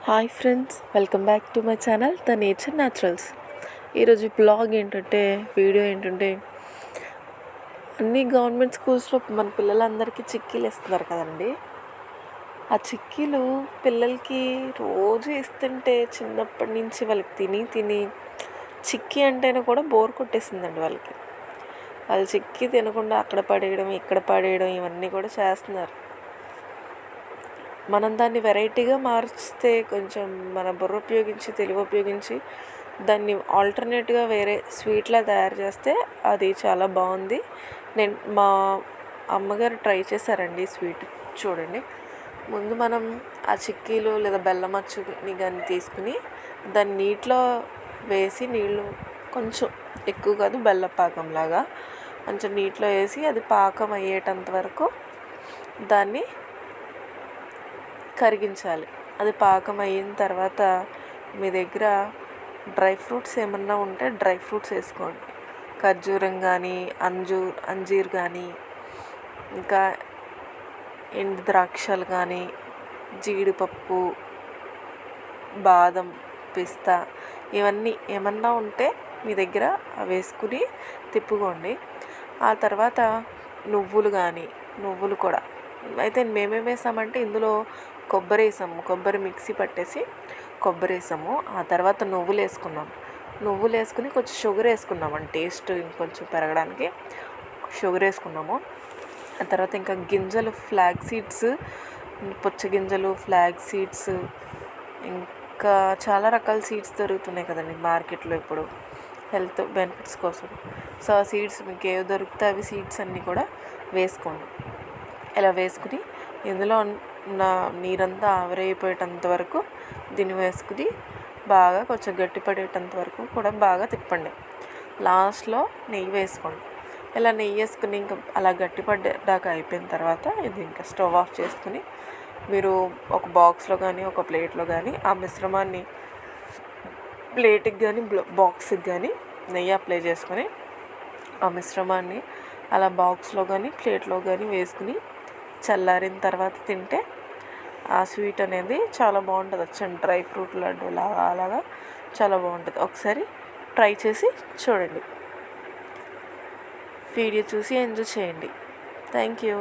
Hi friends, welcome back to my channel the nature naturals. ఈరోజు video ఏంటంటే అన్ని government స్కూల్స్లో మన పిల్లలందరికీ చిక్కీలు ఇస్తున్నారు కదండి. ఆ చిక్కీలు పిల్లలకి రోజు ఇస్తుంటే చిన్నప్పటి నుంచి వాళ్ళకి తిని చిక్కీ అంటేనే కూడా బోర్ కొట్టేసిందండి వాళ్ళకి. వాళ్ళు చిక్కీ తినకుండా అక్కడ పడేయడం, ఇక్కడ పడేయడం ఇవన్నీ కూడా చేస్తున్నారు. మనం దాన్ని వెరైటీగా మార్చితే కొంచెం మన బుర్ర ఉపయోగించి తెలివి ఉపయోగించి దాన్ని ఆల్టర్నేట్గా వేరే స్వీట్లా తయారు చేస్తే అది చాలా బాగుంది. మా అమ్మగారు ట్రై చేశారండి స్వీట్. చూడండి, ముందు మనం ఆ చిక్కీలు లేదా బెల్లం అచ్చుని కానీ తీసుకుని దాన్ని నీటిలో వేసి, నీళ్ళు కొంచెం ఎక్కువ కాదు, బెల్లం పాకంలాగా కొంచెం నీటిలో వేసి అది పాకం అయ్యేటంత వరకు దాన్ని కరిగించాలి. అది పాకం అయిన తర్వాత మీ దగ్గర డ్రై ఫ్రూట్స్ ఏమన్నా ఉంటే డ్రై ఫ్రూట్స్ వేసుకోండి. ఖర్జూరం కానీ, అంజీర్ కానీ, ఇంకా ఎండు ద్రాక్షలు కానీ, జీడిపప్పు, బాదం, పిస్తా ఇవన్నీ ఏమన్నా ఉంటే మీ దగ్గర వేసుకుని తిప్పుకోండి. ఆ తర్వాత నువ్వులు కూడా అయితే మేమేం వేసామంటే ఇందులో కొబ్బరి వేసాము. కొబ్బరి మిక్సీ పట్టేసి కొబ్బరి వేసాము. ఆ తర్వాత నువ్వులు వేసుకుని కొంచెం షుగర్ వేసుకున్నామండి. టేస్ట్ ఇంకొంచెం పెరగడానికి షుగర్ వేసుకున్నాము. ఆ తర్వాత ఇంకా గింజలు, ఫ్లాగ్ సీడ్స్, పుచ్చగింజలు, ఫ్లాగ్ సీడ్స్, ఇంకా చాలా రకాల సీడ్స్ దొరుకుతున్నాయి కదండి మార్కెట్లో ఇప్పుడు హెల్త్ బెనిఫిట్స్ కోసం. సో ఆ సీడ్స్ మీకు ఏవి దొరికితే అవి సీడ్స్ అన్నీ కూడా వేసుకోండి. ఇలా వేసుకుని ఇందులో నీరంతా ఆవిరైపోయేటంత వరకు దీన్ని వేసుకుని బాగా కొంచెం గట్టిపడేటంత వరకు కూడా బాగా తిప్పండి. లాస్ట్లో నెయ్యి వేసుకోండి. ఇలా నెయ్యి వేసుకుని ఇంకా అలా గట్టిపడ్డాక అయిపోయిన తర్వాత ఇది ఇంకా స్టవ్ ఆఫ్ చేసుకుని మీరు ఒక బాక్స్లో కానీ ఒక ప్లేట్లో కానీ ఆ మిశ్రమాన్ని ప్లేట్కి కానీ బాక్స్కి కానీ నెయ్యి అప్లై చేసుకొని ఆ మిశ్రమాన్ని అలా బాక్స్లో కానీ ప్లేట్లో కానీ వేసుకుని చల్లారిన తర్వాత తింటే ఆ స్వీట్ అనేది చాలా బాగుంటుంది. వచ్చండి, డ్రై ఫ్రూట్ లడ్డు అలాగా చాలా బాగుంటుంది. ఒకసారి ట్రై చేసి చూడండి. వీడియో చూసి ఎంజాయ్ చేయండి. Thank you.